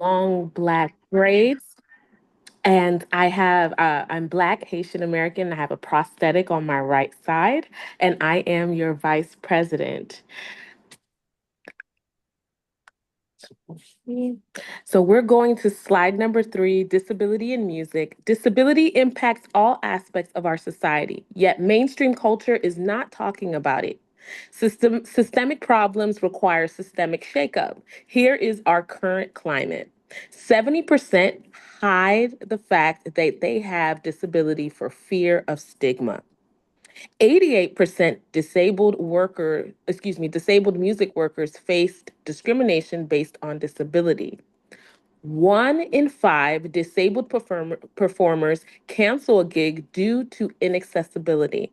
long black braids. And I'm Black, Haitian American. I have a prosthetic on my right side, and I am your vice president. So we're going to slide number 3, disability in music. Disability impacts all aspects of our society, yet mainstream culture is not talking about it. Systemic problems require systemic shakeup. Here is our current climate. 70% hide the fact that they have disability for fear of stigma. 88% disabled music workers faced discrimination based on disability. 1 in 5 disabled performers cancel a gig due to inaccessibility.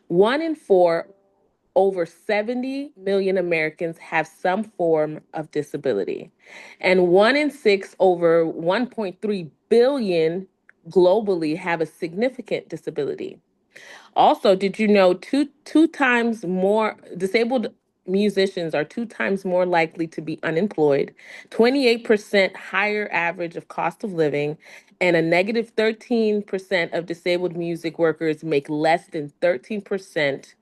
1 in 4, over 70 million Americans have some form of disability. And 1 in 6, over 1.3 billion globally, have a significant disability. Also, did you know two times more disabled musicians are 2 times more likely to be unemployed, 28% higher average of cost of living, and a negative 13% of disabled music workers make less than 13%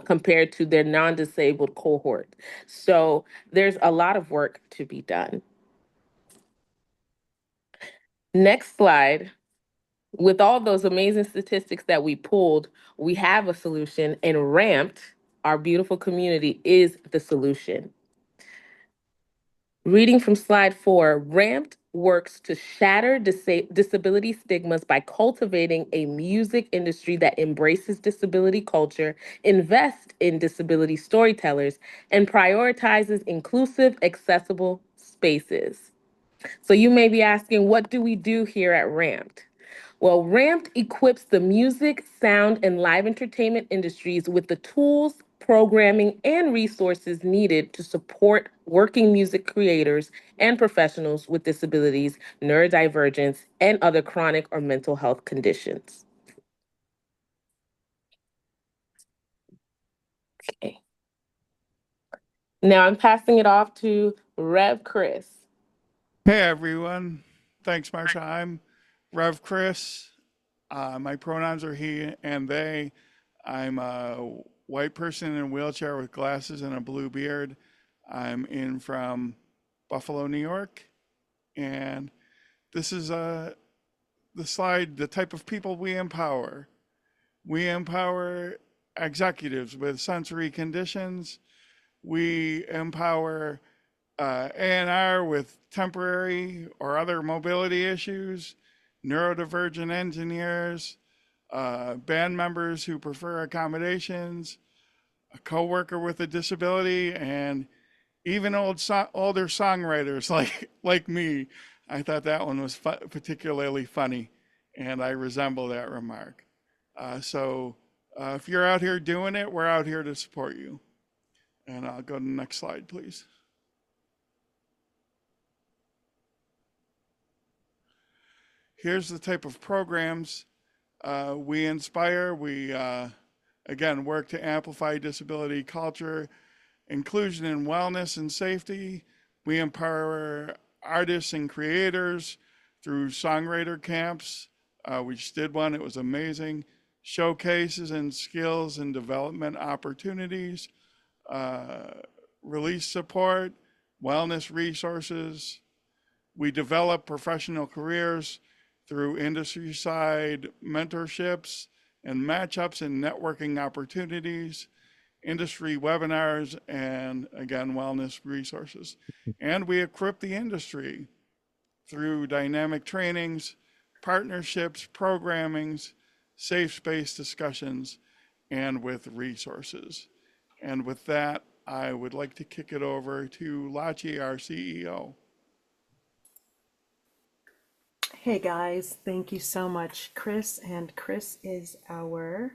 compared to their non-disabled cohort. So there's a lot of work to be done. Next slide. With all those amazing statistics that we pulled, we have a solution, and Ramped, our beautiful community, is the solution. Reading from slide 4, Ramped works to shatter disability stigmas by cultivating a music industry that embraces disability culture, invests in disability storytellers, and prioritizes inclusive, accessible spaces. So you may be asking, what do we do here at Ramped? Well, Ramped equips the music, sound, and live entertainment industries with the tools, programming, and resources needed to support working music creators and professionals with disabilities, neurodivergence, and other chronic or mental health conditions. Okay. Now I'm passing it off to Rev Chris. Hey everyone, thanks Marsha. I'm Rev Chris. My pronouns are he and they. I'm a white person in a wheelchair with glasses and a blue beard. I'm in from Buffalo, New York, and this is the slide, the type of people we empower. We empower executives with sensory conditions. We empower A&R with temporary or other mobility issues, neurodivergent engineers, band members who prefer accommodations, a coworker with a disability, and even older songwriters like me. I thought that one was particularly funny, and I resemble that remark. If you're out here doing it, we're out here to support you. And I'll go to the next slide, please. Here's the type of programs we inspire. We, again, work to amplify disability culture, inclusion and wellness and safety. We empower artists and creators through songwriter camps. We just did one, it was amazing. Showcases and skills and development opportunities, release support, wellness resources. We develop professional careers through industry side mentorships and matchups and networking opportunities, industry webinars, and again, wellness resources. And we equip the industry through dynamic trainings, partnerships, programmings, safe space discussions, and with resources. And with that, I would like to kick it over to Lachi, our CEO. Hey guys, thank you so much, Chris. And Chris is our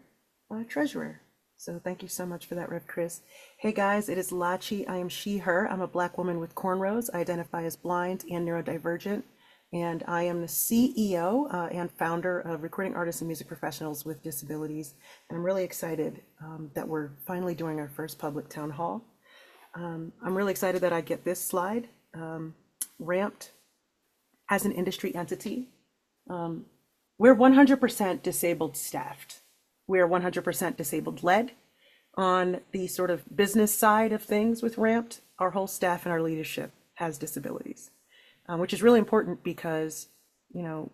treasurer. So thank you so much for that, Rev Chris. Hey guys, it is Lachi. I am she, her. I'm a Black woman with cornrows. I identify as blind and neurodivergent. And I am the CEO and founder of Recording Artists and Music Professionals with Disabilities. And I'm really excited that we're finally doing our first public town hall. I'm really excited that I get this slide. RAMPD as an industry entity, we're 100% disabled staffed. We're 100% disabled led. On the sort of business side of things with RAMPD, our whole staff and our leadership has disabilities, which is really important because, you know,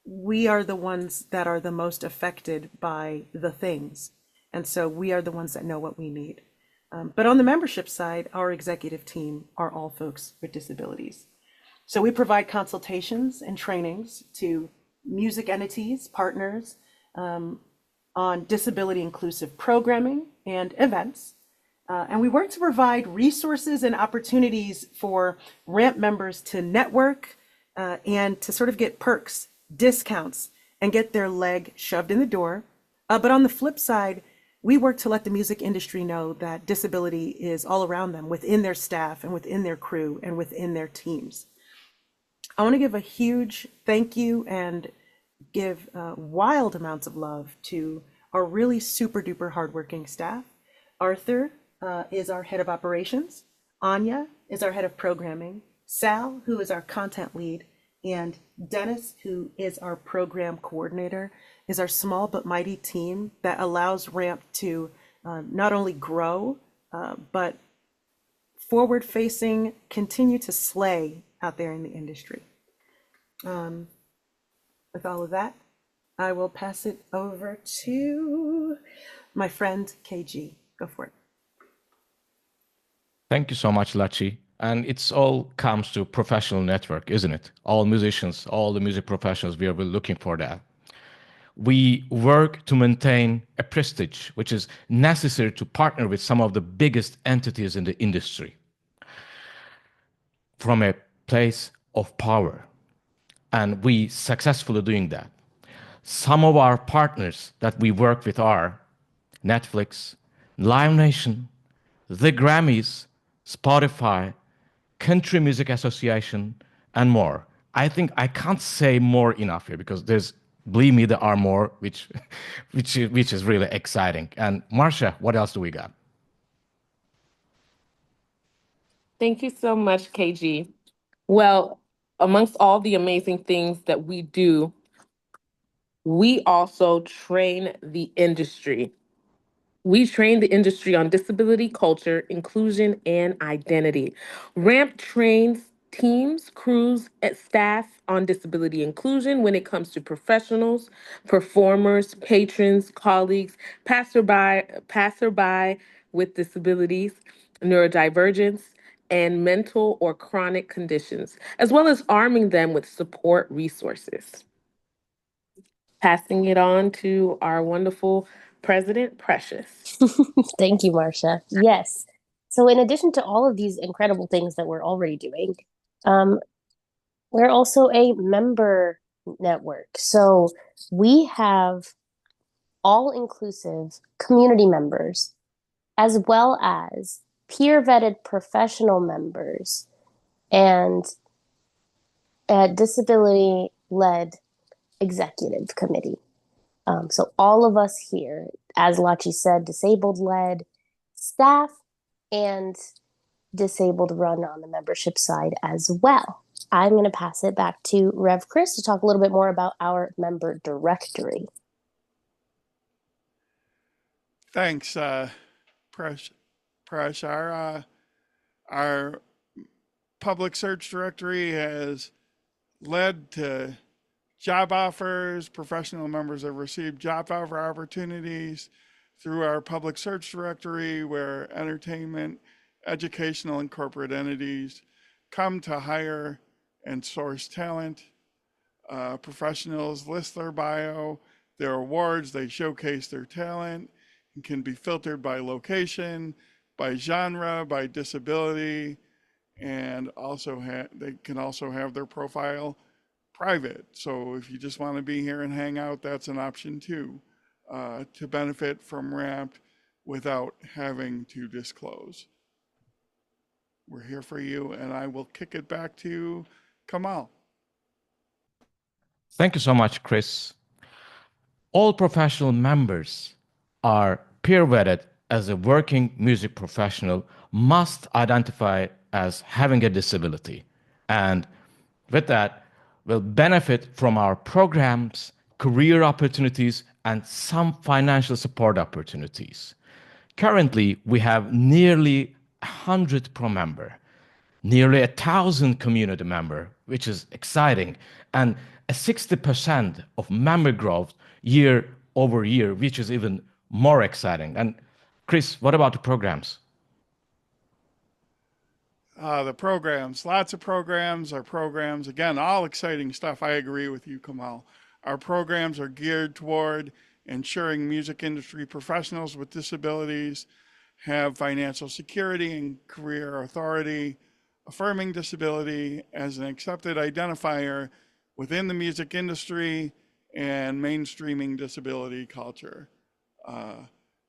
we are the ones that are the most affected by the things. And so we are the ones that know what we need. But on the membership side, our executive team are all folks with disabilities. So we provide consultations and trainings to music entities, partners, on disability inclusive programming and events. And we work to provide resources and opportunities for RAMP members to network and to sort of get perks, discounts, and get their leg shoved in the door. But on the flip side, we work to let the music industry know that disability is all around them, within their staff and within their crew and within their teams. I want to give a huge thank you and give wild amounts of love to our really super duper hardworking staff. Arthur is our head of operations. Anya is our head of programming. Sal, who is our content lead, and Dennis, who is our program coordinator, is our small but mighty team that allows RAMP to not only grow, but forward facing, continue to slay out there in the industry. With all of that, I will pass it over to my friend KG. Go for it. Thank you so much, Lachi. And it's all comes to professional network, isn't it? All musicians, all the music professionals, we are looking for that. We work to maintain a prestige, which is necessary to partner with some of the biggest entities in the industry from a place of power. And we successfully doing that. Some of our partners that we work with are Netflix, Live Nation, the Grammys, Spotify, Country Music Association, and more. I think I can't say more enough here because there's, believe me, there are more, which is really exciting. And Marcia, what else do we got? Thank you so much, KG. Well, amongst all the amazing things that we do, we also train the industry. We train the industry on disability, culture, inclusion, and identity. RAMP trains teams, crews, and staff on disability inclusion when it comes to professionals, performers, patrons, colleagues, passerby with disabilities, neurodivergence, and mental or chronic conditions, as well as arming them with support resources. Passing it on to our wonderful President Precious. Thank you, Marcia. Yes. So, in addition to all of these incredible things that we're already doing, we're also a member network. So, we have all inclusive community members, as well as peer vetted professional members and a disability led executive committee. So all of us here, as Lachi said, disabled led staff and disabled run on the membership side as well. I'm going to pass it back to Rev Chris to talk a little bit more about our member directory. Thanks, Presh. Our public search directory has led to job offers. Professional members have received job offer opportunities through our public search directory, where entertainment, educational, and corporate entities come to hire and source talent. Professionals list their bio, their awards, they showcase their talent, and can be filtered by location, by genre, by disability, and also they can also have their profile private. So if you just want to be here and hang out, that's an option too, to benefit from RAMP without having to disclose. We're here for you, and I will kick it back to Kamal. Thank you so much, Chris. All professional members are peer vetted as a working music professional, must identify as having a disability. And with that, will benefit from our programs, career opportunities, and some financial support opportunities. Currently, we have nearly 100 pro member, nearly 1,000 community member, which is exciting, and a 60% of member growth year over year, which is even more exciting. And Chris, what about the programs? The programs, lots of programs. Our programs, again, all exciting stuff. I agree with you, Kamal. Our programs are geared toward ensuring music industry professionals with disabilities have financial security and career authority, affirming disability as an accepted identifier within the music industry, and mainstreaming disability culture. Uh,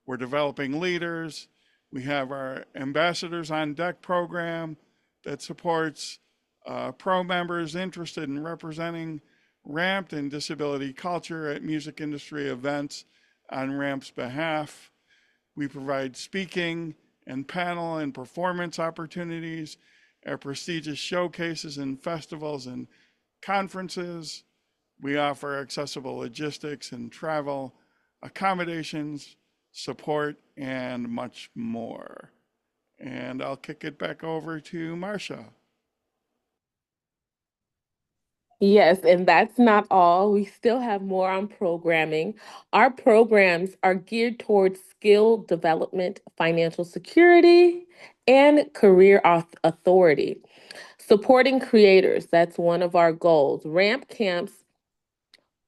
we're developing leaders. We have our Ambassadors on Deck program that supports pro members interested in representing RAMPed and disability culture at music industry events on RAMP's behalf. We provide speaking and panel and performance opportunities at prestigious showcases and festivals and conferences. We offer accessible logistics and travel, accommodations, support, and much more. And I'll kick it back over to Marcia. Yes, and that's not all. We still have more on programming. Our programs are geared towards skill development, financial security, and career authority. Supporting creators, that's one of our goals. Ramp camps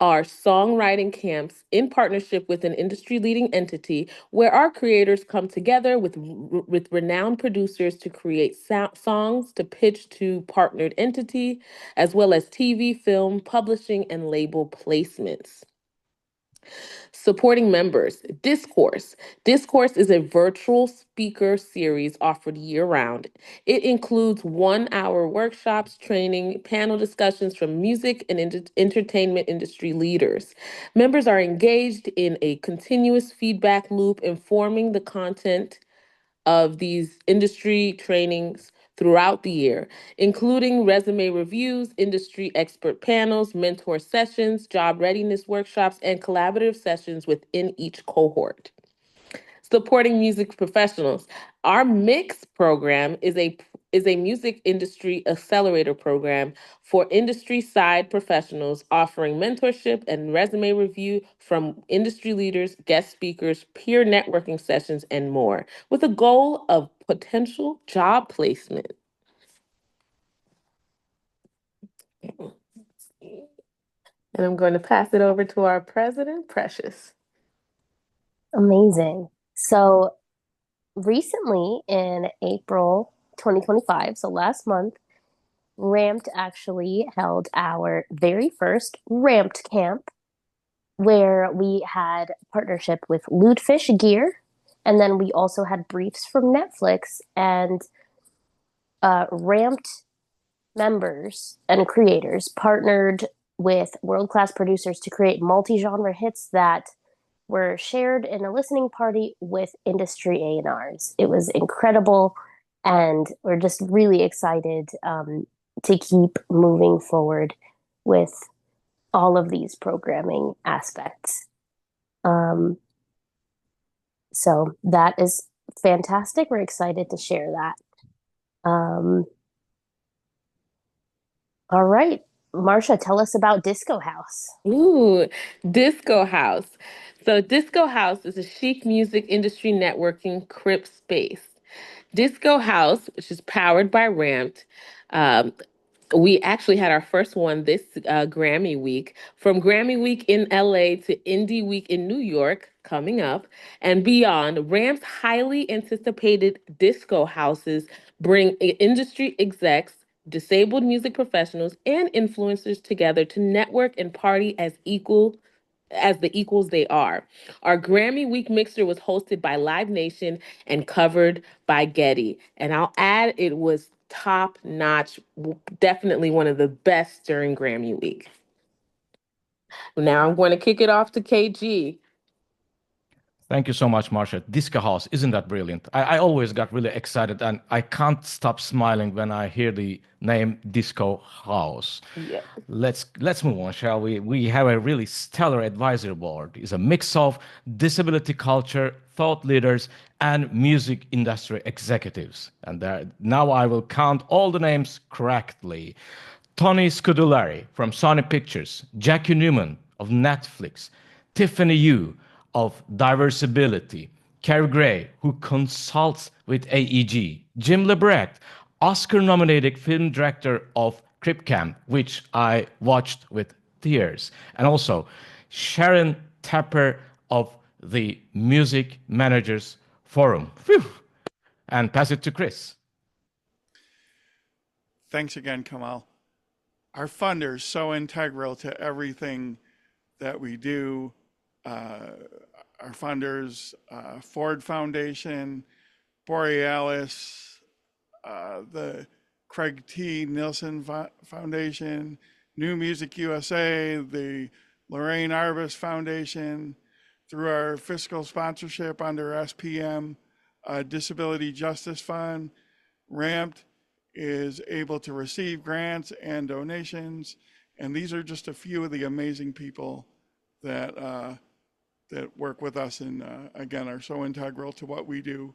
are songwriting camps in partnership with an industry leading entity where our creators come together with renowned producers to create songs to pitch to partnered entity, as well as TV, film, publishing, and label placements. Supporting members, Discourse. Discourse is a virtual speaker series offered year round. It includes 1 hour workshops, training, panel discussions from music and entertainment industry leaders. Members are engaged in a continuous feedback loop, informing the content of these industry trainings throughout the year, including resume reviews, industry expert panels, mentor sessions, job readiness workshops, and collaborative sessions within each cohort. Supporting music professionals. Our Mix program is a music industry accelerator program for industry side professionals offering mentorship and resume review from industry leaders, guest speakers, peer networking sessions, and more, with a goal of potential job placement. And I'm going to pass it over to our president, Precious. Amazing. So recently in April 2025, so last month, Ramped actually held our very first Ramped camp where we had partnership with Lutefish Gear, and then we also had briefs from Netflix and Ramped members and creators partnered with world-class producers to create multi-genre hits that were shared in a listening party with industry A&Rs. It was incredible, and we're just really excited to keep moving forward with all of these programming aspects. Um, so that is fantastic. We're excited to share that. All right, Marcia, tell us about Disco House. Ooh, Disco House. So, Disco House is a chic music industry networking crip space. Disco House, which is powered by Ramped, um, we actually had our first one this Grammy week. From Grammy Week in LA to Indie Week in New York, coming up, and beyond, Ramp's highly anticipated disco houses bring industry execs, disabled music professionals, and influencers together to network and party as the equals they are. Our Grammy Week mixer was hosted by Live Nation and covered by Getty. And I'll add, it was top notch, definitely one of the best during Grammy Week. Now I'm going to kick it off to KG. Thank you so much, Marsha. Disco House, isn't that brilliant? I always got really excited, and I can't stop smiling when I hear the name Disco House. Yeah. Let's move on, shall we? We have a really stellar advisory board. It's a mix of disability culture, thought leaders, and music industry executives. And now I will count all the names correctly. Tony Scudulari from Sony Pictures, Jackie Newman of Netflix, Tiffany Yu of Diversibility, Carrie Gray, who consults with AEG, Jim Lebrecht, Oscar-nominated film director of Crip Camp, which I watched with tears, and also Sharon Tapper of the Music Managers Forum. Phew. And pass it to Chris. Thanks again, Kamal. Our funders so integral to everything that we do. Our funders, Ford Foundation, Borealis, the Craig T. Nielsen Foundation, New Music USA, the Lorraine Arbus Foundation, through our fiscal sponsorship under SPM, Disability Justice Fund, RAMPD is able to receive grants and donations. And these are just a few of the amazing people that that work with us and again are so integral to what we do.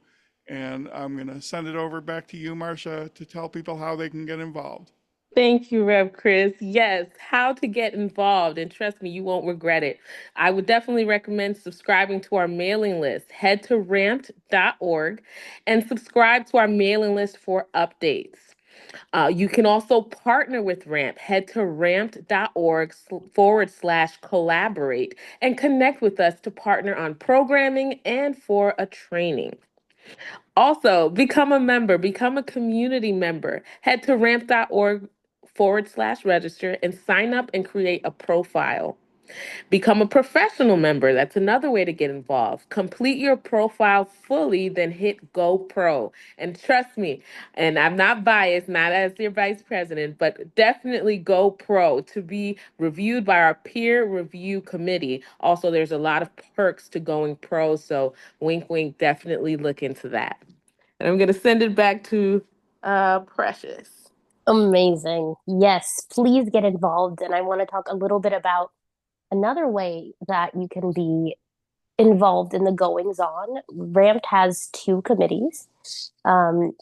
And I'm going to send it over back to you, Marcia, to tell people how they can get involved. Thank you, Rev Chris. Yes, how to get involved. And trust me, you won't regret it. I would definitely recommend subscribing to our mailing list. Head to ramped.org and subscribe to our mailing list for updates. You can also partner with RAMP. Head to ramped.org/collaborate and connect with us to partner on programming and for a training. Also, become a member, become a community member. Head to ramp.org/register and sign up and create a profile. Become a professional member. That's another way to get involved. Complete your profile fully, then hit Go Pro. And trust me, and I'm not biased, not as your vice president, but definitely Go Pro to be reviewed by our peer review committee. Also, there's a lot of perks to going pro, so wink, wink, definitely look into that. And I'm going to send it back to Precious. Amazing. Yes, please get involved. And I want to talk a little bit about another way that you can be involved in the goings on. RAMPed has two committees, um,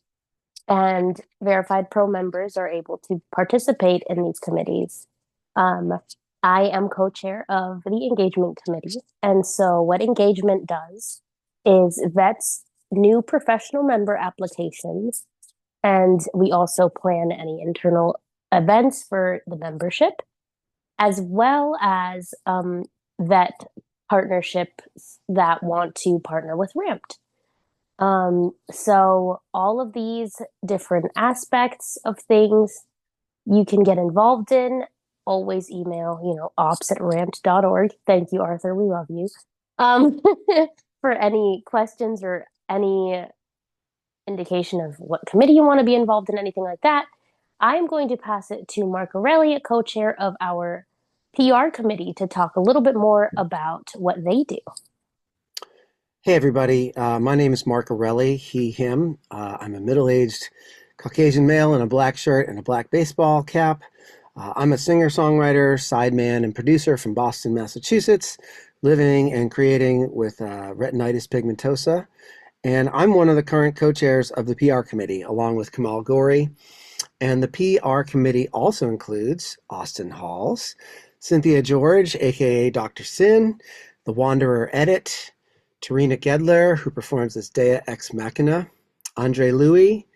and verified pro members are able to participate in these committees. I am co-chair of the engagement committee. And so what engagement does is vets new professional member applications. And we also plan any internal events for the membership, as well as vet partnerships that want to partner with Ramped. So all of these different aspects of things you can get involved in. Always email, ops@ramped.org. Thank you, Arthur. We love you. For any questions or any indication of what committee you want to be involved in, anything like that, I am going to pass it to Mark Aureli, co-chair of our PR committee, to talk a little bit more about what they do. Hey, everybody. My name is Mark Aureli, he, him. I'm a middle-aged Caucasian male in a black shirt and a black baseball cap. I'm a singer-songwriter, sideman, and producer from Boston, Massachusetts, living and creating with retinitis pigmentosa. And I'm one of the current co-chairs of the PR committee, along with Kamal Gori. And the PR committee also includes Austin Halls, Cynthia George, aka Dr. Sin, The Wanderer Edit, Tarina Gedler, who performs as Dea Ex Machina, Andre Louis,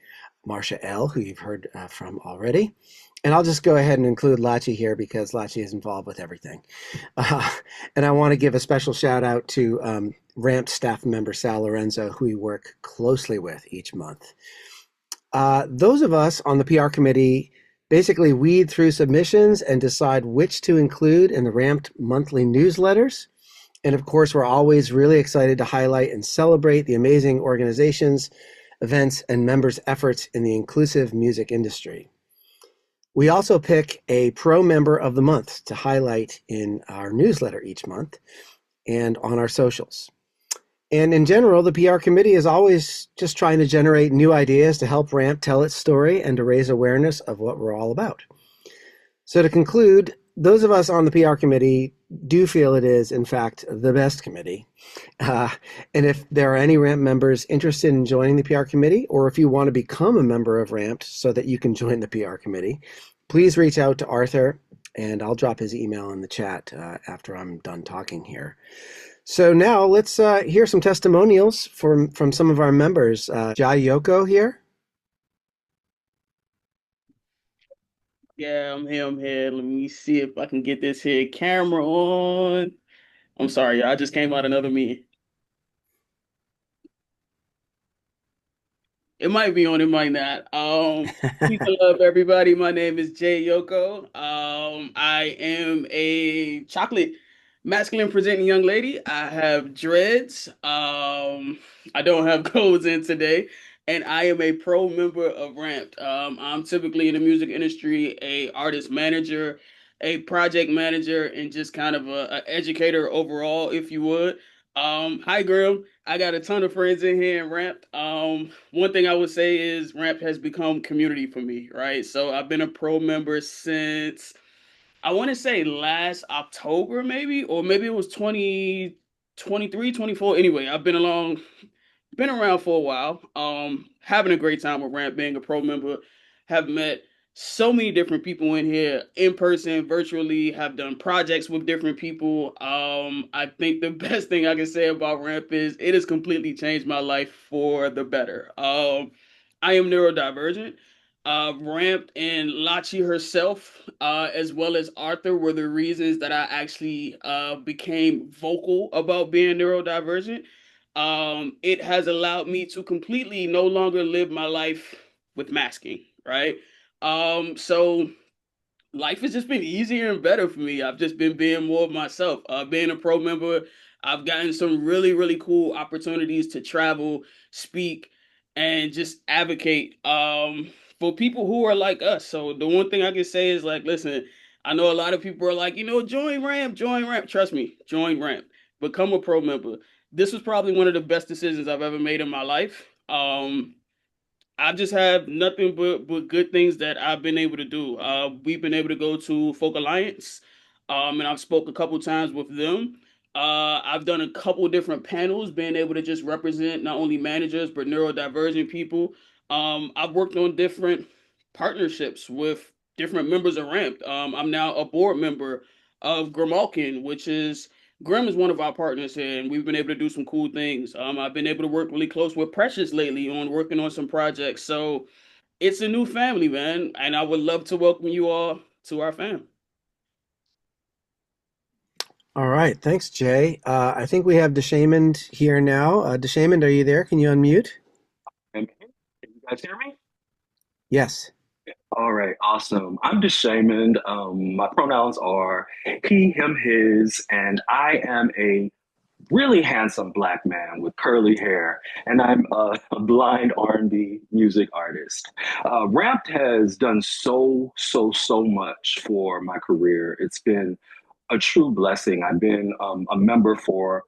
Marcia L., who you've heard from already. And I'll just go ahead and include Lachi here because Lachi is involved with everything. And I want to give a special shout out to RAMP staff member Sal Lorenzo, who we work closely with each month. Those of us on the PR committee basically weed through submissions and decide which to include in the RAMPed monthly newsletters. And of course, we're always really excited to highlight and celebrate the amazing organizations, events, and members' efforts in the inclusive music industry. We also pick a pro member of the month to highlight in our newsletter each month and on our socials. And in general, the PR committee is always just trying to generate new ideas to help RAMP tell its story and to raise awareness of what we're all about. So, to conclude, those of us on the PR committee do feel it is, in fact, the best committee. Uh, and if there are any RAMP members interested in joining the PR committee, or if you want to become a member of RAMP so that you can join the PR committee, please reach out to Arthur, and I'll drop his email in the chat after I'm done talking here. So now let's hear some testimonials from some of our members. Jai Yoko here. Yeah, I'm here. I'm here. Let me see if I can get this here camera on. I'm sorry, y'all. I just came out another meeting. It might be on, it might not. Peace and love, everybody. My name is Jay Yoko. I am a chocolate masculine presenting young lady. I have dreads. I don't have clothes in today, and I am a pro member of Ramped. I'm typically in the music industry, a artist manager, a project manager, and just kind of a educator overall, if you would. Hi, Graham. I got a ton of friends in here in Ramp. One thing I would say is Ramp has become community for me, right? So I've been a pro member since I want to say last October, maybe, or maybe it was 2023, 24. Anyway, I've been around for a while. Having a great time with Ramp, being a pro member, have met so many different people in here, in person, virtually, have done projects with different people. I think the best thing I can say about Ramp is it has completely changed my life for the better. I am neurodivergent. Ramp and Lachi herself, as well as Arthur, were the reasons that I actually became vocal about being neurodivergent. It has allowed me to completely no longer live my life with masking, right? So life has just been easier and better for me. I've just been being more of myself. Being a pro member, I've gotten some really, really cool opportunities to travel, speak, and just advocate for people who are like us. So the one thing I can say is like, listen, I know a lot of people are like, join Ramp, join Ramp. Trust me, join Ramp, become a pro member. This was probably one of the best decisions I've ever made in my life. I just have nothing but good things that I've been able to do. We've been able to go to Folk Alliance, and I've spoke a couple times with them. I've done a couple different panels, being able to just represent not only managers but neurodivergent people. I've worked on different partnerships with different members of RAMP. I'm now a board member of Grimalkin, which is Grim is one of our partners here, and we've been able to do some cool things. I've been able to work really close with Precious lately on working on some projects. So it's a new family, man, and I would love to welcome you all to our fam. All right, thanks, Jay. I think we have Deshaymond here now. Deshaymond, are you there? Can you unmute? Can you guys hear me? Yes. All right, awesome. I'm Deshaymond. My pronouns are he, him, his, and I am a really handsome black man with curly hair, and I'm a blind R&B music artist. Ramped has done so much for my career. It's been a true blessing. I've been a member for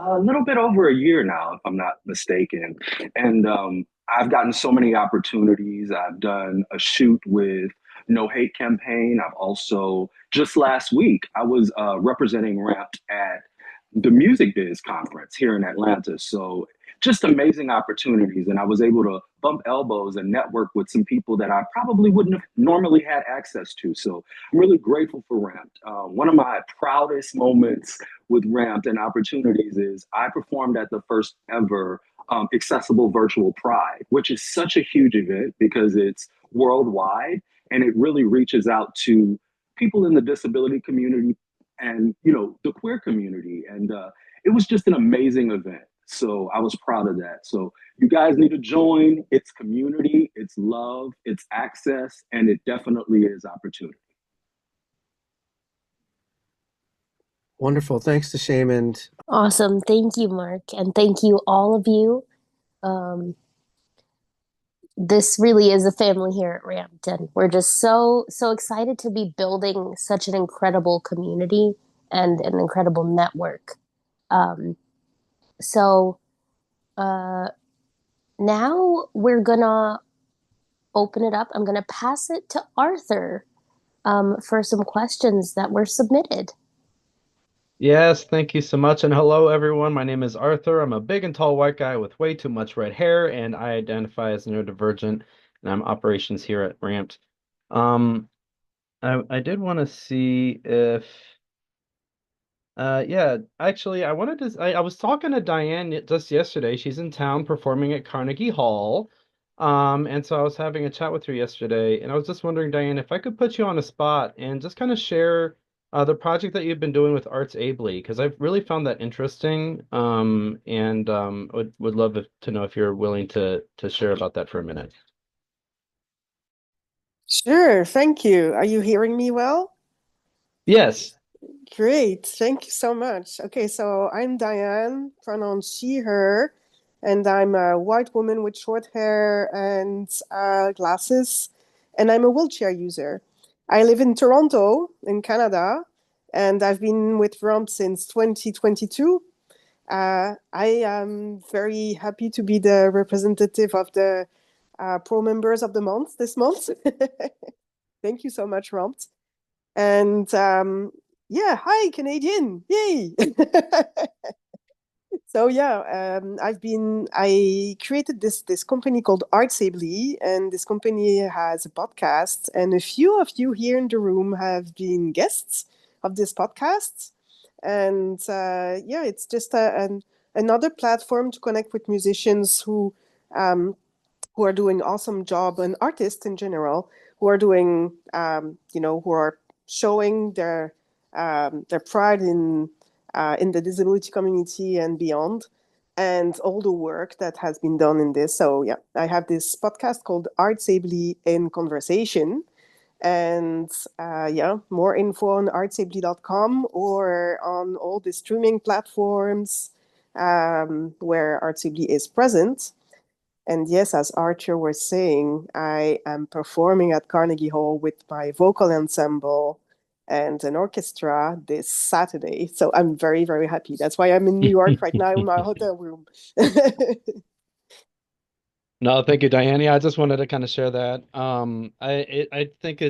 a little bit over a year now, if I'm not mistaken. And I've gotten so many opportunities. I've done a shoot with No Hate Campaign. I've also, just last week, I was representing Ramped at the Music Biz conference here in Atlanta. So just amazing opportunities. And I was able to bump elbows and network with some people that I probably wouldn't have normally had access to. So I'm really grateful for Ramped. One of my proudest moments with Ramped and opportunities is I performed at the first ever accessible virtual Pride, which is such a huge event because it's worldwide and it really reaches out to people in the disability community and the queer community. And it was just an amazing event. So I was proud of that. So you guys need to join. It's community, it's love, it's access, and it definitely is opportunity. Wonderful. Thanks, Deshaymond. Awesome. Thank you, Mark. And thank you, all of you. This really is a family here at Rampton. We're just so excited to be building such an incredible community and an incredible network. Um, So uh, now we're gonna open it up. I'm gonna pass it to Arthur for some questions that were submitted. Yes, thank you so much. And hello, everyone. My name is Arthur. I'm a big and tall white guy with way too much red hair, and I identify as neurodivergent, and I'm operations here at Ramped. Um, I did want to see if yeah, actually, I wanted to. I was talking to Diane just yesterday. She's in town performing at Carnegie Hall. And so I was having a chat with her yesterday, and I was just wondering, Diane, if I could put you on a spot and just kind of share the project that you've been doing with Arts Ably, because I've really found that interesting. And would love to know if you're willing to share about that for a minute. Sure, thank you. Are you hearing me well? Yes. Great, thank you so much. Okay, so I'm Diane, pronouns she, her, and I'm a white woman with short hair and glasses, and I'm a wheelchair user. I live in Toronto, in Canada, and I've been with RAMP since 2022. I am very happy to be the representative of the pro members of the month this month. Thank you so much, RAMP. And yeah, hi, Canadian. Yay. So yeah, I created this company called Artsably, and this company has a podcast, and a few of you here in the room have been guests of this podcast. And yeah, it's just another platform to connect with musicians who are doing awesome job, and artists in general who are doing who are showing their pride in the disability community and beyond, and all the work that has been done in this. So yeah, I have this podcast called Artsably in Conversation. And yeah, more info on artsably.com or on all the streaming platforms where Artsably is present. And yes, as Archer was saying, I am performing at Carnegie Hall with my vocal ensemble and an orchestra this Saturday. So I'm very, very happy. That's why I'm in New York right now in my hotel room. No, thank you, Diane. Yeah, I just wanted to kind of share that. I think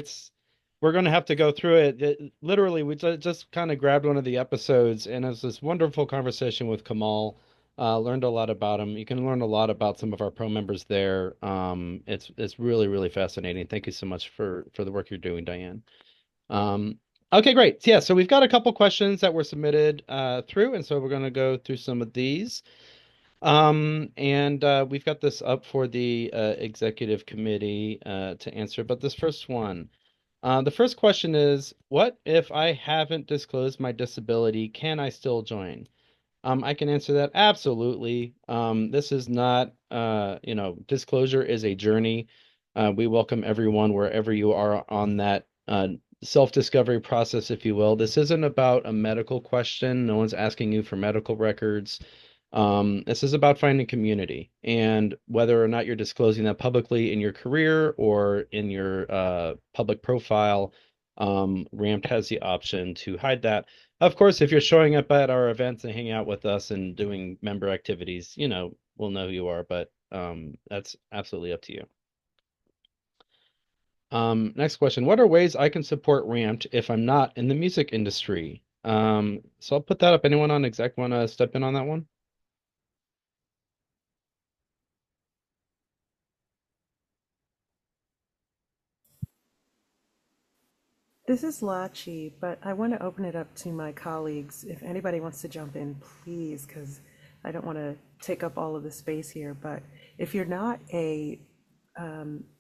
we're going to have to go through it. Literally, we just kind of grabbed one of the episodes, and it was this wonderful conversation with Kamal. Learned a lot about him. You can learn a lot about some of our pro members there. It's really, really fascinating. Thank you so much for the work you're doing, Diane. Okay, great. Yeah, so we've got a couple questions that were submitted through, and so we're going to go through some of these. And we've got this up for the executive committee to answer. But this first one, the first question is, what if I haven't disclosed my disability? Can I still join? I can answer that absolutely. This is not, disclosure is a journey. We welcome everyone wherever you are on that self-discovery process, if you will. This isn't about a medical question. No one's asking you for medical records. This is about finding community, and whether or not you're disclosing that publicly in your career or in your public profile, Ramped has the option to hide that. Of course, if you're showing up at our events and hanging out with us and doing member activities, we'll know who you are, but that's absolutely up to you. Next question. What are ways I can support Ramped if I'm not in the music industry? So I'll put that up. Anyone on exec want to step in on that one? This is Lachi, but I want to open it up to my colleagues. If anybody wants to jump in, please, because I don't want to take up all of the space here. But if you're not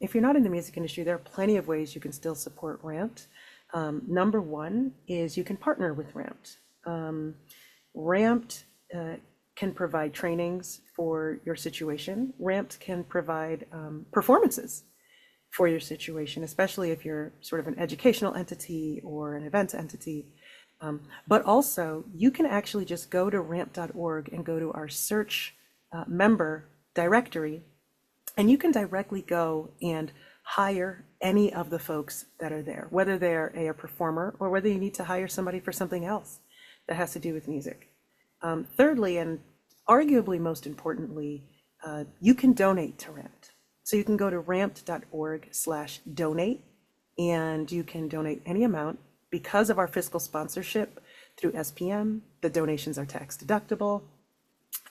if you're not in the music industry, there are plenty of ways you can still support Ramped. Number one is you can partner with Ramped. Ramped can provide trainings for your situation. Ramped can provide performances for your situation, especially if you're sort of an educational entity or an event entity. But also, you can actually just go to ramp.org and go to our search member directory, and you can directly go and hire any of the folks that are there, whether they're a performer or whether you need to hire somebody for something else that has to do with music. Thirdly, and arguably most importantly, you can donate to RAMPD. So you can go to ramped.org/donate, and you can donate any amount. Because of our fiscal sponsorship through SPM, the donations are tax deductible.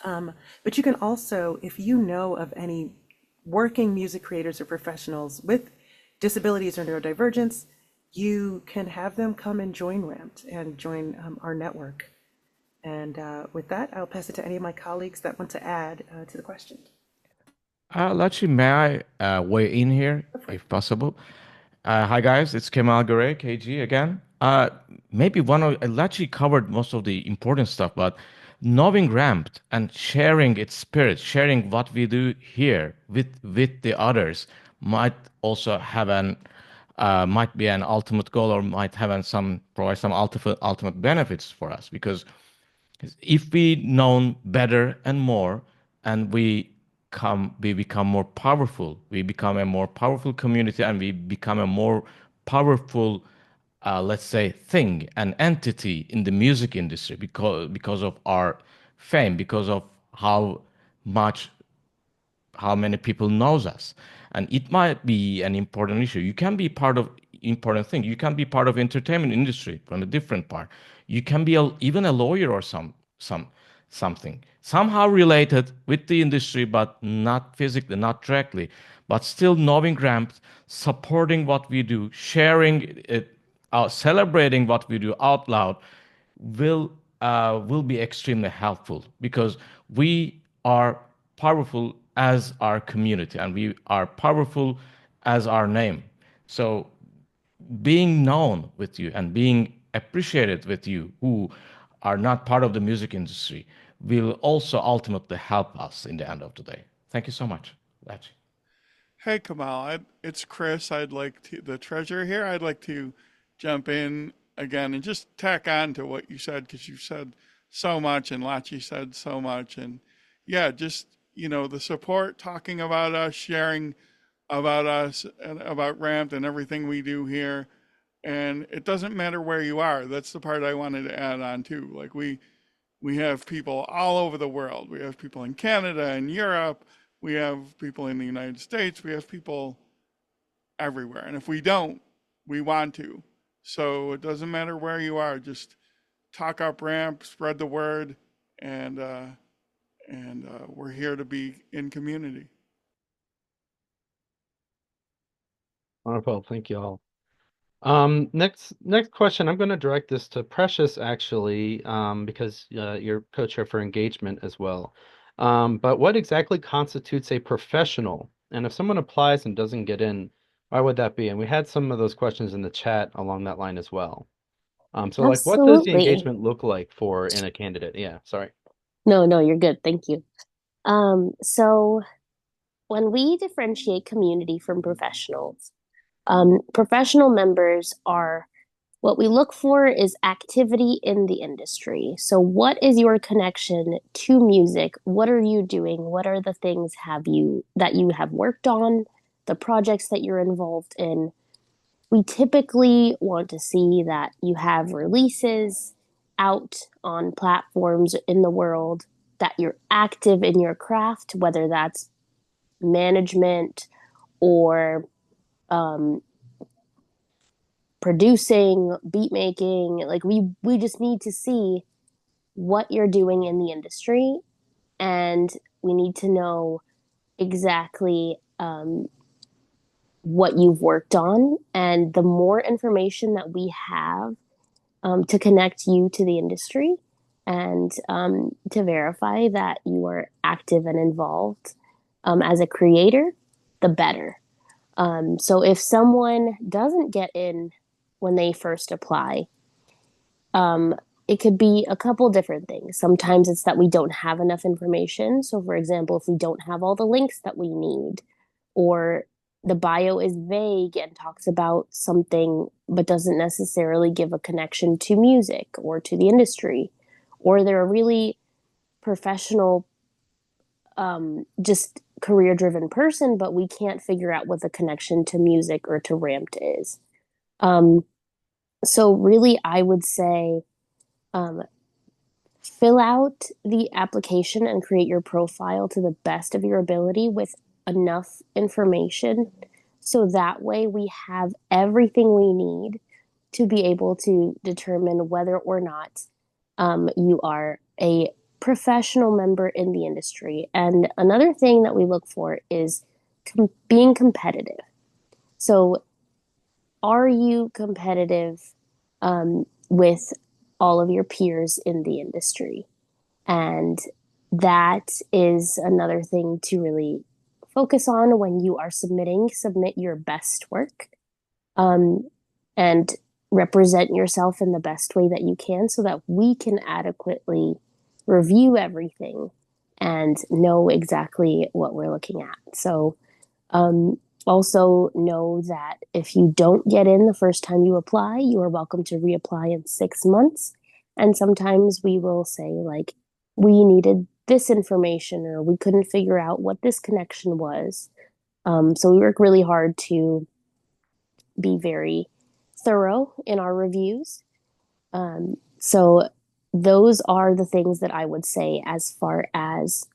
But you can also, if you know of any working music creators or professionals with disabilities or neurodivergence, you can have them come and join RAMPD and join our network. And with that, I'll pass it to any of my colleagues that want to add to the question. Lachi, may I weigh in here, if possible? Hi, guys. It's Kemal Gure, KG again. Maybe Lachi covered most of the important stuff, but knowing Ramped and sharing its spirit, sharing what we do here with the others might also have might be an ultimate goal, or might have provide some ultimate benefits for us, because if we know better and more, and we become more powerful, we become a more powerful community, and we become a more powerful, let's say, thing, an entity in the music industry, because of our fame, because of how many people knows us. And it might be an important issue. You can be part of important thing. You can be part of entertainment industry from a different part. You can be even a lawyer or something somehow related with the industry, but not physically, not directly, but still knowing Ramp, supporting what we do, sharing it, celebrating what we do out loud, will be extremely helpful, because we are powerful as our community, and we are powerful as our name. So being known with you and being appreciated with you, who are not part of the music industry, will also ultimately help us in the end of the day. Thank you so much, Lachi. Hey, Kamal, it's Chris. The treasurer here. I'd like to jump in again and just tack on to what you said, because you said so much and Lachi said so much. And yeah, just, the support, talking about us, sharing about us and about Ramped and everything we do here. And it doesn't matter where you are. That's the part I wanted to add on too. Like we have people all over the world. We have people in Canada and Europe. We have people in the United States. We have people everywhere. And if we don't, we want to. So it doesn't matter where you are. Just talk up Ramp, spread the word, and we're here to be in community. Wonderful. Thank you all. Next question. I'm going to direct this to Precious, actually, because you're co-chair for engagement as well. But what exactly constitutes a professional? And if someone applies and doesn't get in, why would that be? And we had some of those questions in the chat along that line as well. So like, what does the Absolutely. engagement look like in a candidate? Yeah, sorry. No, you're good. Thank you. So when we differentiate community from professionals, professional members are what we look for is activity in the industry. So what is your connection to music? What are you doing? What are the things that you have worked on, the projects that you're involved in? We typically want to see that you have releases out on platforms in the world, that you're active in your craft, whether that's management or producing, beat making. Like we just need to see what you're doing in the industry, and we need to know exactly what you've worked on. And the more information that we have to connect you to the industry, and to verify that you are active and involved as a creator, the better. So if someone doesn't get in when they first apply, it could be a couple different things. Sometimes it's that we don't have enough information. So, for example, if we don't have all the links that we need, or the bio is vague and talks about something but doesn't necessarily give a connection to music or to the industry, or they're a really professional, just career driven person, but we can't figure out what the connection to music or to Ramped is. So really, I would say fill out the application and create your profile to the best of your ability with enough information so that way we have everything we need to be able to determine whether or not you are a professional member in the industry. And another thing that we look for is being competitive. So, are you competitive with all of your peers in the industry? And that is another thing to really focus on when you are submitting. Submit your best work um, and represent yourself in the best way that you can so that we can adequately review everything and know exactly what we're looking at. So, um, also know that if you don't get in the first time you apply, you are welcome to reapply in 6 months. And sometimes we will say, like, we needed this information or we couldn't figure out what this connection was. So we work really hard to be very thorough in our reviews. So those are the things that I would say as far as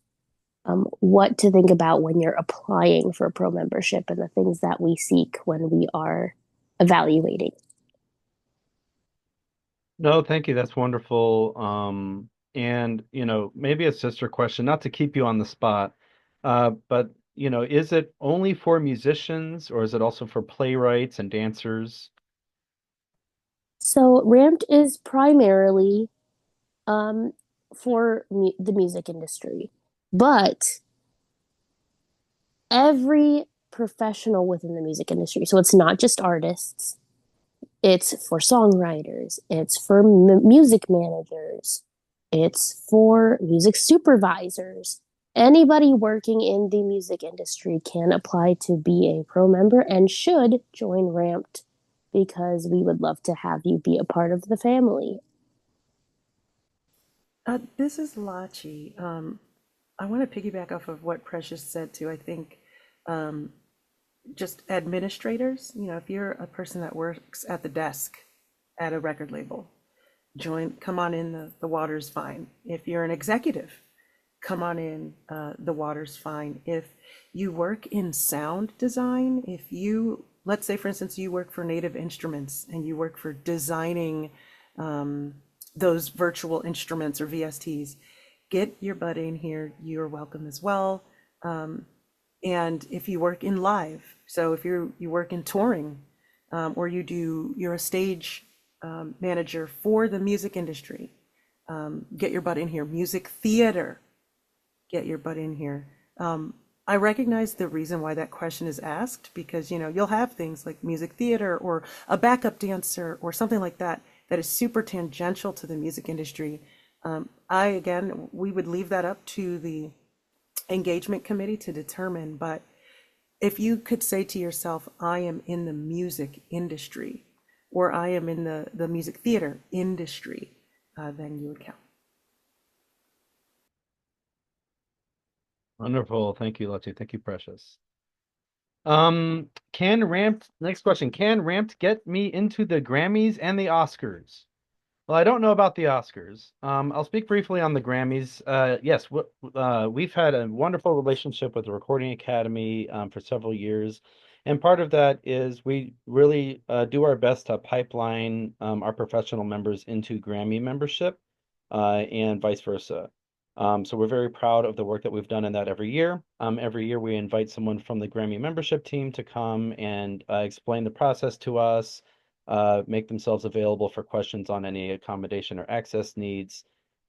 what to think about when you're applying for pro membership and the things that we seek when we are evaluating. No, thank you. That's wonderful. And maybe a sister question, not to keep you on the spot, but is it only for musicians or is it also for playwrights and dancers? So Ramped is primarily um, for the music industry, but every professional within the music industry. So it's not just artists. It's for songwriters, it's for music managers, it's for music supervisors. Anybody working in the music industry can apply to be a pro member and should join Ramped because we would love to have you be a part of the family. This is Lachi. I want to piggyback off of what Precious said too. I think um, just administrators, if you're a person that works at the desk at a record label, come on in, the water's fine. If you're an executive, come on in, the water's fine. If you work in sound design, let's say for instance, you work for Native Instruments and you work for designing those virtual instruments or VSTs, get your butt in here. You're welcome as well. And if you work in live, so if you work in touring, or you're a stage manager for the music industry, get your butt in here. Music theater, get your butt in here. I recognize the reason why that question is asked because you'll have things like music theater or a backup dancer or something like that that is super tangential to the music industry. We would leave that up to the engagement committee to determine, but if you could say to yourself, I am in the music industry or I am in the music theater industry, then you would count. Wonderful. Thank you, Lottie. Thank you, Precious. Next question, can Ramped get me into the Grammys and the Oscars? Well, I don't know about the Oscars. I'll speak briefly on the Grammys. Yes, we've had a wonderful relationship with the Recording Academy for several years. And part of that is we really do our best to pipeline our professional members into Grammy membership and vice versa. So we're very proud of the work that we've done in that every year. Every year we invite someone from the Grammy membership team to come and explain the process to us, make themselves available for questions on any accommodation or access needs.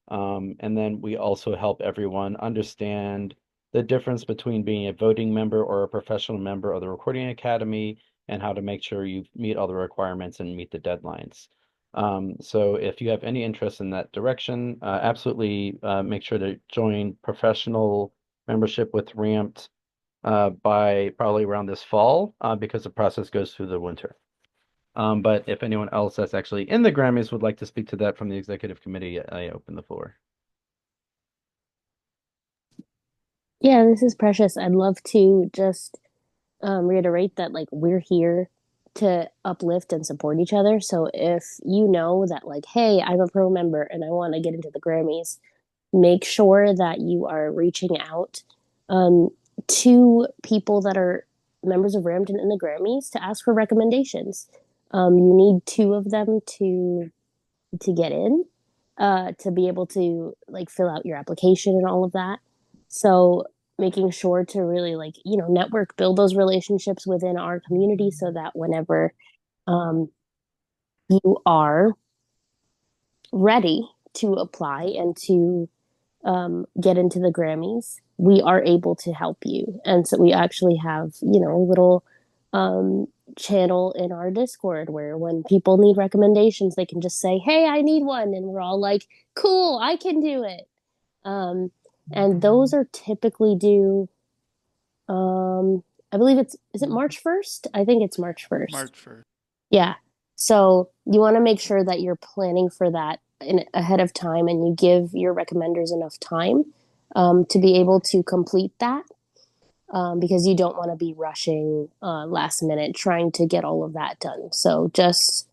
And then we also help everyone understand the difference between being a voting member or a professional member of the Recording Academy and how to make sure you meet all the requirements and meet the deadlines. So if you have any interest in that direction, absolutely make sure to join professional membership with Ramped by probably around this fall because the process goes through the winter. But if anyone else that's actually in the Grammys would like to speak to that from the executive committee, I open the floor. Yeah, this is Precious. I'd love to just reiterate that like we're here to uplift and support each other. So if you know that, like, hey, I'm a pro member and I want to get into the Grammys, make sure that you are reaching out um, to people that are members of Ramden in the Grammys to ask for recommendations. You need two of them to get in, to be able to like fill out your application and all of that. So making sure to really like network, build those relationships within our community, so that whenever um, you are ready to apply and to get into the Grammys, we are able to help you. And so we actually have, a little um, channel in our Discord where when people need recommendations, they can just say, hey, I need one. And we're all like, cool, I can do it. Um, and those are typically due, I believe is it March 1st? I think it's March 1st. March 1st. Yeah. So you want to make sure that you're planning for that ahead of time, and you give your recommenders enough time to be able to complete that, because you don't want to be rushing last minute trying to get all of that done. So just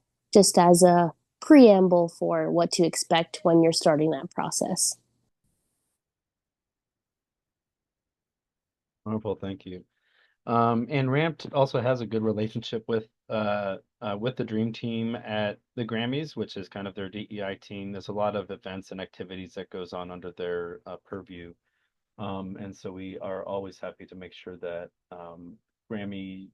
as a preamble for what to expect when you're starting that process. Wonderful, thank you. And Ramped also has a good relationship with the Dream Team at the Grammys, which is kind of their DEI team. There's a lot of events and activities that goes on under their purview. And so we are always happy to make sure that Grammy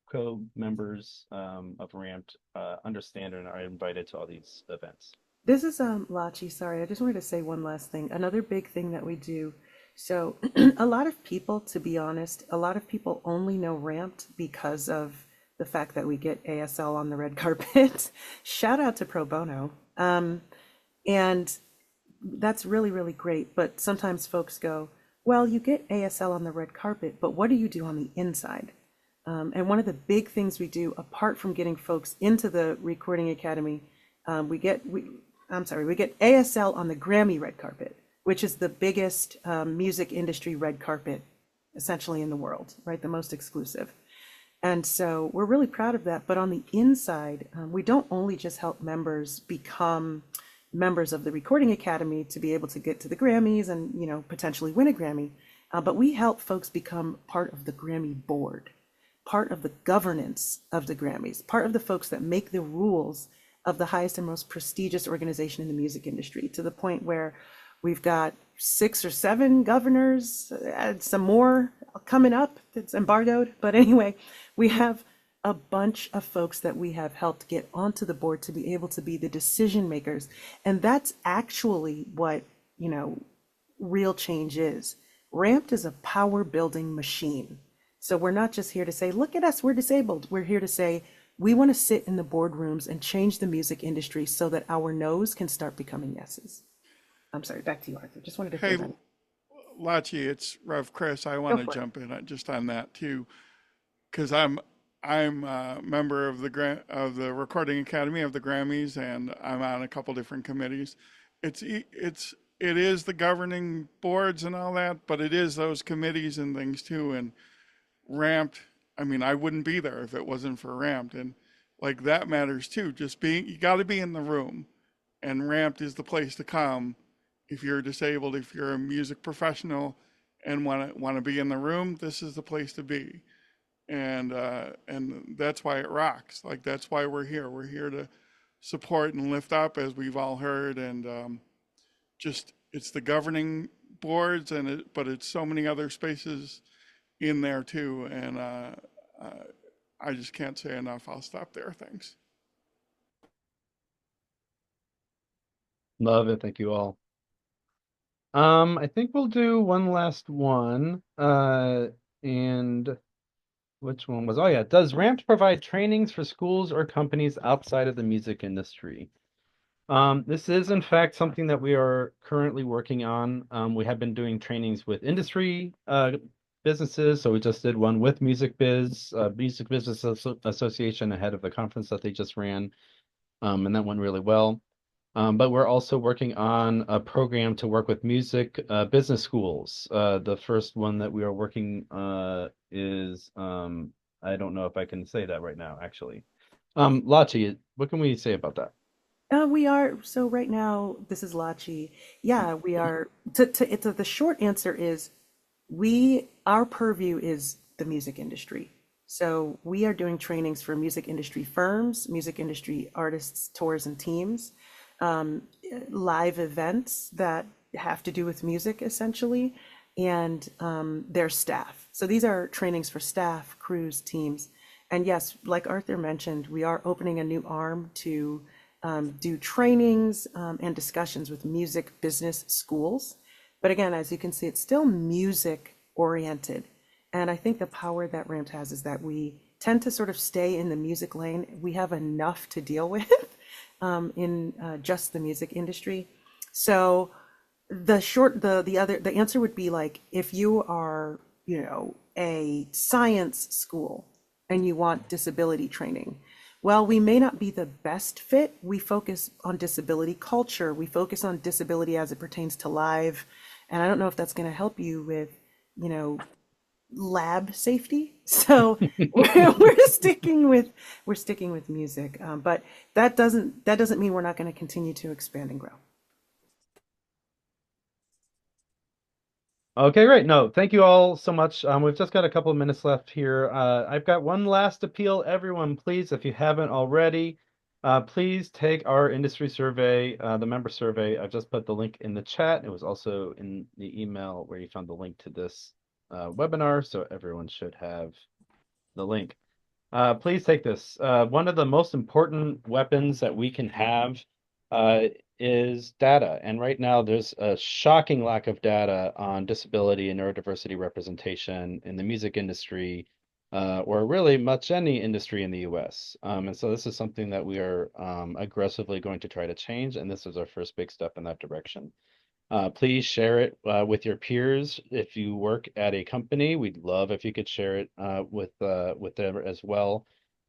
co-members of Ramped understand and are invited to all these events. This is Lachi. Sorry, I just wanted to say one last thing. Another big thing that we do. So a lot of people, to be honest, a lot of people only know Ramped because of the fact that we get ASL on the red carpet. Shout out to Pro Bono. And that's really, really great. But sometimes folks go, well, you get ASL on the red carpet, but what do you do on the inside? And one of the big things we do, apart from getting folks into the Recording Academy, we get ASL on the Grammy red carpet, which is the biggest music industry red carpet essentially in the world, right? The most exclusive. And so we're really proud of that. But on the inside, we don't only just help members become members of the Recording Academy to be able to get to the Grammys and, potentially win a Grammy, but we help folks become part of the Grammy board, part of the governance of the Grammys, part of the folks that make the rules of the highest and most prestigious organization in the music industry, to the point where we've got 6 or 7 governors, some more coming up. It's embargoed. But anyway, we have a bunch of folks that we have helped get onto the board to be able to be the decision makers. And that's actually what, real change is. Ramped is a power building machine. So we're not just here to say, look at us, we're disabled. We're here to say, we want to sit in the boardrooms and change the music industry so that our no's can start becoming yeses. I'm sorry, back to you, Arthur. Just wanted to Hey, throw that. Lachi, it's Rev Chris. I Go want to for it. jump in just on that too, because I'm a member of the Recording Academy of the Grammys, and I'm on a couple different committees. It is the governing boards and all that, but it is those committees and things too. And Ramped, I mean, I wouldn't be there if it wasn't for Ramped, and like that matters too. You got to be in the room, and Ramped is the place to come if you're disabled, if you're a music professional and want to be in the room. This is the place to be, and that's why it rocks. Like that's why we're here. We're here to support and lift up, as we've all heard, and just it's the governing boards, but it's so many other spaces in there too, and I just can't say enough. I'll stop there. Thanks. Love it. Thank you all. I think we'll do one last one. And which one was? Oh yeah, does Ramp provide trainings for schools or companies outside of the music industry? This is in fact something that we are currently working on. We have been doing trainings with industry businesses. So we just did one with Music Business Association ahead of the conference that they just ran. And that went really well. But we're also working on a program to work with music business schools. The first one that we are working is I don't know if I can say that right now, actually. Lachi, what can we say about that? We are, so right now, this is Lachi. Yeah, we are, the short answer is our purview is the music industry. So we are doing trainings for music industry firms, music industry artists, tours, and teams, um, live events that have to do with music essentially, and their staff. So these are trainings for staff, crews, teams. And yes, like Arthur mentioned, we are opening a new arm to do trainings and discussions with music business schools. But again, as you can see, it's still music oriented. And I think the power that RAMPD has is that we tend to sort of stay in the music lane. We have enough to deal with in just the music industry. So the answer would be like, if you are, a science school and you want disability training, well, we may not be the best fit. We focus on disability culture. We focus on disability as it pertains to live. And I don't know if that's going to help you with, you know, lab safety. So we're sticking with music. But that doesn't mean we're not going to continue to expand and grow. Okay, great. No, thank you all so much. We've just got a couple of minutes left here. I've got one last appeal. Everyone, please, if you haven't already, please take our industry survey, the member survey. I've just put the link in the chat. It was also in the email where you found the link to this webinar, so everyone should have the link. Please take this. One of the most important weapons that we can have is data. And right now, there's a shocking lack of data on disability and neurodiversity representation in the music industry, or really much any industry in the US. And so this is something that we are aggressively going to try to change. And this is our first big step in that direction. Please share it with your peers. If you work at a company, we'd love if you could share it with them as well.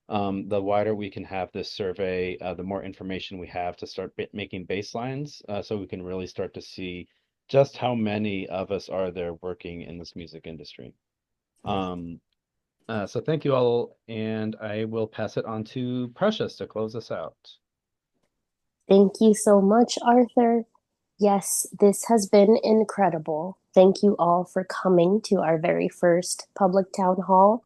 The wider we can have this survey, the more information we have to start making baselines, so we can really start to see just how many of us are there working in this music industry. So thank you all, and I will pass it on to Precious to close us out. Thank you so much, Arthur. Yes, this has been incredible. Thank you all for coming to our very first public town hall.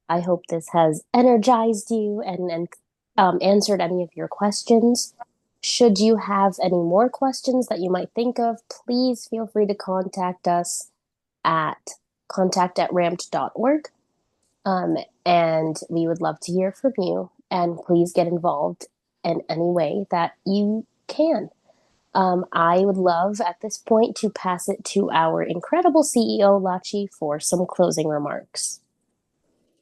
I hope this has energized you and answered any of your questions. Should you have any more questions that you might think of, please feel free to contact us at contact@ramped.org. And we would love to hear from you. And please get involved in any way that you can. I would love at this point to pass it to our incredible CEO, Lachi, for some closing remarks.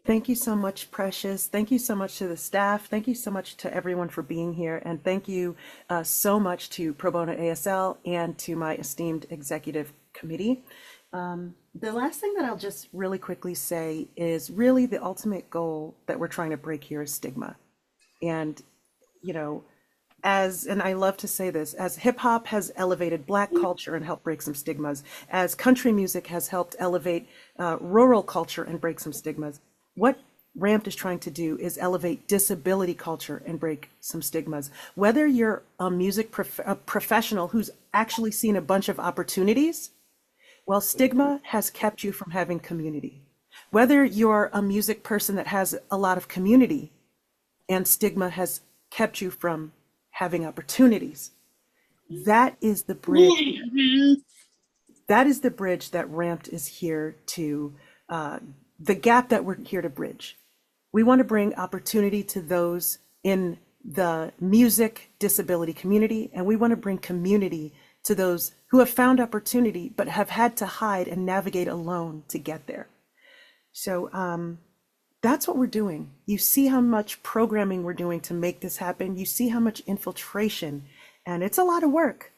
Thank you so much, Precious. Thank you so much to the staff. Thank you so much to everyone for being here. And thank you so much to Pro Bono ASL and to my esteemed executive committee. The last thing that I'll just really quickly say is really the ultimate goal that we're trying to break here is stigma. And, and I love to say this, as hip hop has elevated Black culture and helped break some stigmas, as country music has helped elevate rural culture and break some stigmas, what RAMPD is trying to do is elevate disability culture and break some stigmas. Whether you're a music professional who's actually seen a bunch of opportunities, well, stigma has kept you from having community. Whether you're a music person that has a lot of community and stigma has kept you from having opportunities, that is the bridge. That is the bridge that RAMPD is here to, the gap that we're here to bridge. We want to bring opportunity to those in the music disability community, and we want to bring community to those who have found opportunity but have had to hide and navigate alone to get there. So that's what we're doing. You see how much programming we're doing to make this happen. You see how much infiltration, and it's a lot of work,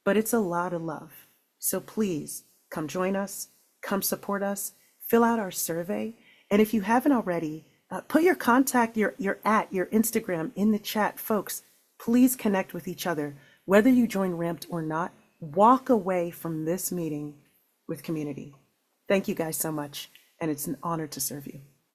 but it's a lot of love. So please come join us, come support us, fill out our survey. And if you haven't already, put your contact, your Instagram in the chat. Folks, please connect with each other. Whether you join RAMPD or not, walk away from this meeting with community. Thank you guys so much, and it's an honor to serve you.